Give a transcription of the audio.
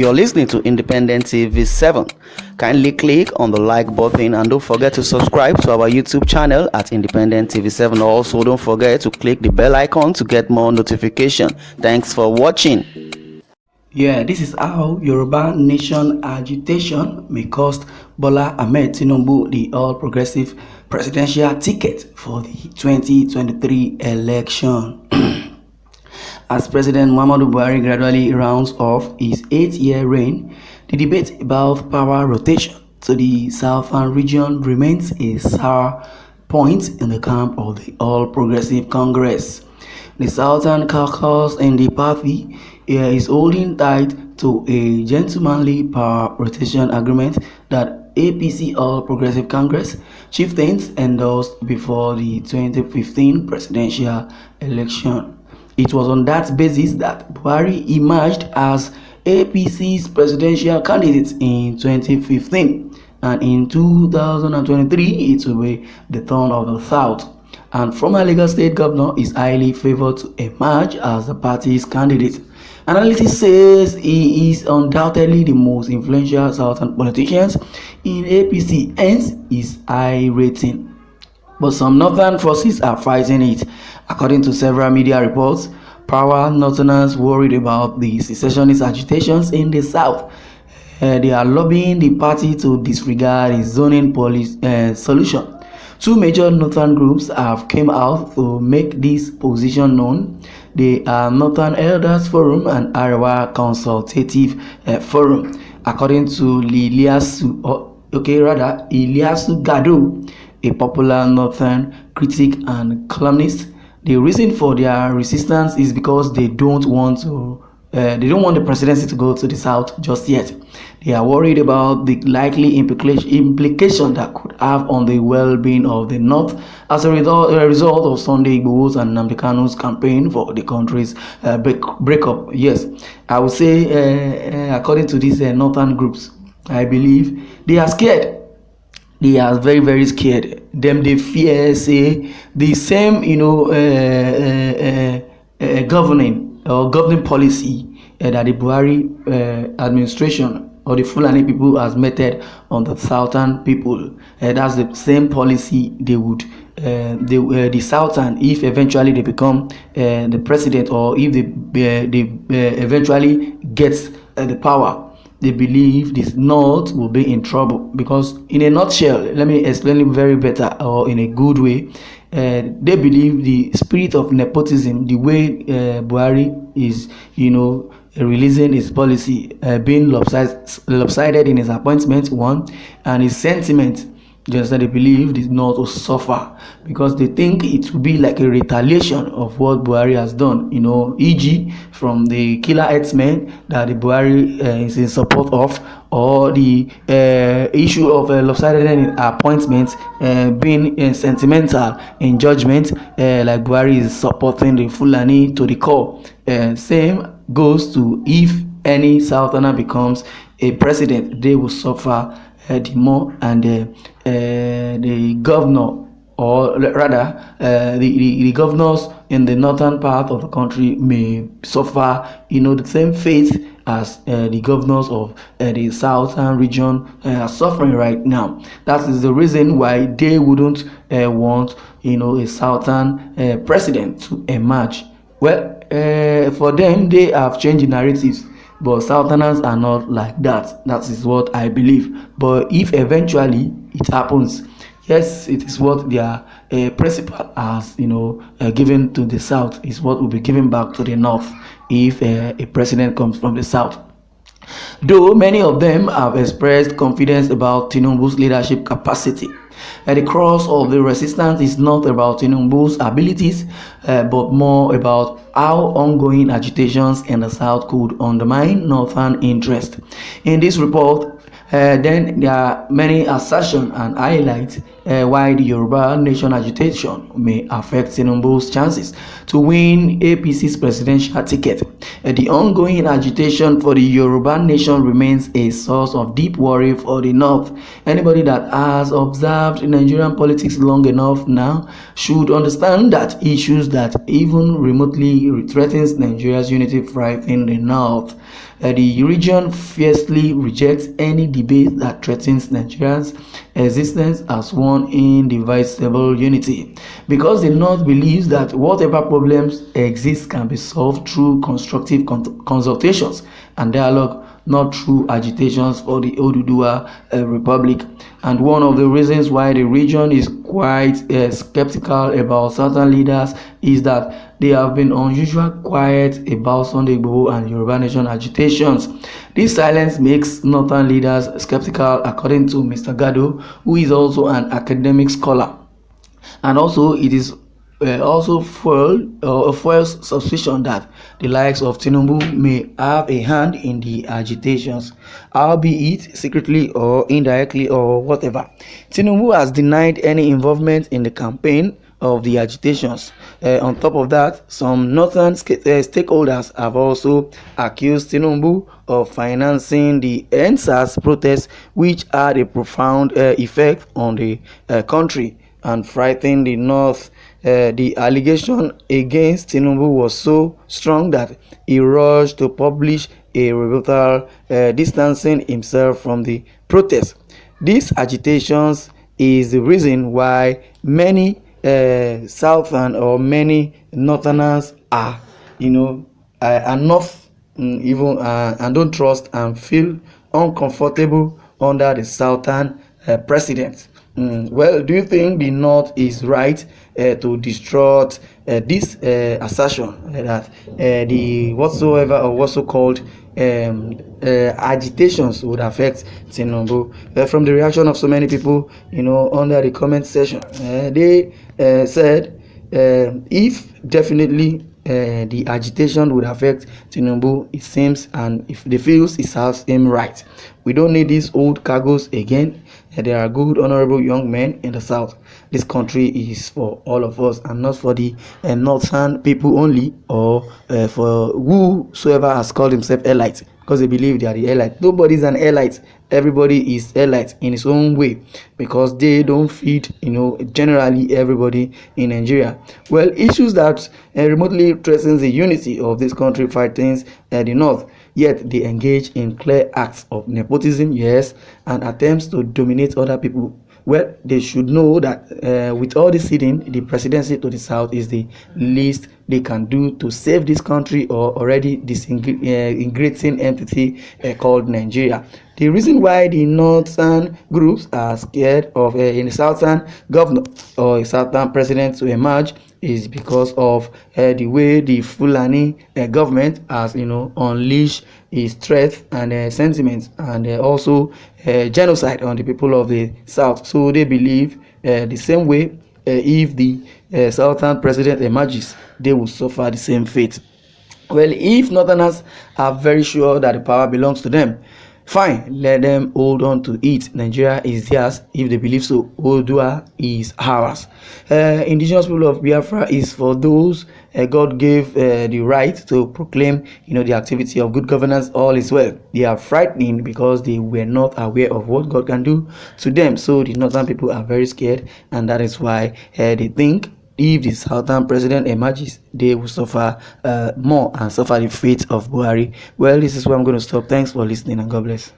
You're listening to Independent TV 7. Kindly click on the like button and don't forget to subscribe to our YouTube channel at Independent TV 7. Also, don't forget to click the bell icon to get more notification. Thanks for watching. Yeah, this is how Yoruba nation agitation may cost Bola Ahmed Tinubu the All Progressive presidential ticket for the 2023 election. As President Muhammadu Buhari gradually rounds off his 8-year reign, the debate about power rotation to the southern region remains a sour point in the camp of the All Progressive Congress. The Southern Caucus in the party is holding tight to a gentlemanly power rotation agreement that APC All Progressive Congress chieftains endorsed before the 2015 presidential election. It was on that basis that Buhari emerged as APC's presidential candidate in 2015, and in 2023 it will be the turn of the South, and former Lagos State Governor is highly favored to emerge as the party's candidate. Analysis says he is undoubtedly the most influential Southern politician in APC, hence his high rating. But some northern forces are fighting it. According to several media reports, power northerners worried about the secessionist agitations in the south. They are lobbying the party to disregard its zoning policy solution. Two major northern groups have come out to make this position known. They are Northern Elders Forum and Arewa Consultative Forum. According to Iliasu Gado, a popular northern critic and columnist, the reason for their resistance is because they don't want the presidency to go to the south just yet. They are worried about the likely implication that could have on the well-being of the north as a result of Sunday Igboho's and Nnamdi Kanu's campaign for the country's breakup. Yes, I would say, according to these northern groups, I believe they are scared. They are very, very scared. They fear, say, the same, governing policy that the Buhari administration or the Fulani people has meted on the southern people. That's the same policy they would, the southern, if eventually they become the president, or if they eventually gets the power, they believe this north will be in trouble. Because in a nutshell, let me explain it very better, or in a good way, they believe the spirit of nepotism, the way Buhari is, releasing his policy, being lopsided in his appointment, one, and his sentiment, just that they believe this north will suffer, because they think it will be like a retaliation of what Buhari has done, e.g. from the killer herdsmen that the Buhari is in support of, or the issue of lopsided appointments being sentimental in judgment, like Buhari is supporting the Fulani to the core. Same goes to if any southerner becomes a president, they will suffer the more, and the governor, or rather the governors in the northern part of the country may suffer the same fate as the governors of the southern region are suffering right now. That is the reason why they wouldn't want a southern president to emerge. Well, for them, they have changed the narratives, but southerners are not like that. That is what I believe. But if eventually it happens, yes, it is what their principal has given to the south is what will be given back to the north if a president comes from the south. Though many of them have expressed confidence about Tinubu's leadership capacity, the cross of the resistance is not about Tinubu's abilities, but more about how ongoing agitations in the south could undermine northern interest. In this report, then there are many assertions and highlights why the Yoruba nation agitation may affect Tinubu's chances to win APC's presidential ticket. The ongoing agitation for the Yoruba nation remains a source of deep worry for the North. Anybody that has observed Nigerian politics long enough now should understand that issues that even remotely threatens Nigeria's unity thrive in the North. The region fiercely rejects any debate that threatens Nigeria's existence as one indivisible unity, because the North believes that whatever problems exist can be solved through constructive consultations and dialogue, not through agitations for the Oduduwa Republic. And one of the reasons why the region is quite skeptical about certain leaders is that they have been unusually quiet about Sunday Igboho and Yoruba Nation agitations. This silence makes northern leaders skeptical, according to Mr. Gado, who is also an academic scholar. And also, it is also fuels suspicion that the likes of Tinubu may have a hand in the agitations, albeit secretly or indirectly or whatever. Tinubu has denied any involvement in the campaign of the agitations. On top of that, some northern stakeholders have also accused Tinubu of financing the NSAS protests, which had a profound effect on the country and frightened the North. The allegation against Tinubu was so strong that he rushed to publish a rebuttal distancing himself from the protest. These agitations is the reason why many southern or many northerners are, are not even and don't trust and feel uncomfortable under the southern president. Well, do you think the North is right to distort this assertion that the whatsoever or what's so called agitations would affect Tinubu? From the reaction of so many people, under the comment section, they said if definitely the agitation would affect Tinubu, it seems, and if they feels it serves him right. We don't need these old cargoes again. There are good, honorable young men in the south. This country is for all of us and not for the northern people only, or for whosoever has called himself elite, because they believe they are the elite. Nobody's an elite. Everybody is elite in his own way, because they don't feed, generally everybody in Nigeria. Well, issues that remotely threatens the unity of this country frightens the North. Yet they engage in clear acts of nepotism, yes, and attempts to dominate other people. Well, they should know that with all this ceding, the presidency to the south is the least they can do to save this country or already disintegrating entity called Nigeria. The reason why the northern groups are scared of a southern governor or a southern president to emerge is because of the way the Fulani government has, unleashed its threats and sentiments and also genocide on the people of the south. So they believe the same way if the southern president emerges, they will suffer the same fate. Well, if northerners are very sure that the power belongs to them, fine, let them hold on to it. Nigeria is theirs if they believe so. Odua is ours. Indigenous people of Biafra is for those God gave the right to proclaim, the activity of good governance. All is well. They are frightening because they were not aware of what God can do to them. So the northern people are very scared, and that is why they think if the southern president emerges, they will suffer more and suffer the fate of Buhari. Well, this is where I'm going to stop. Thanks for listening, and God bless.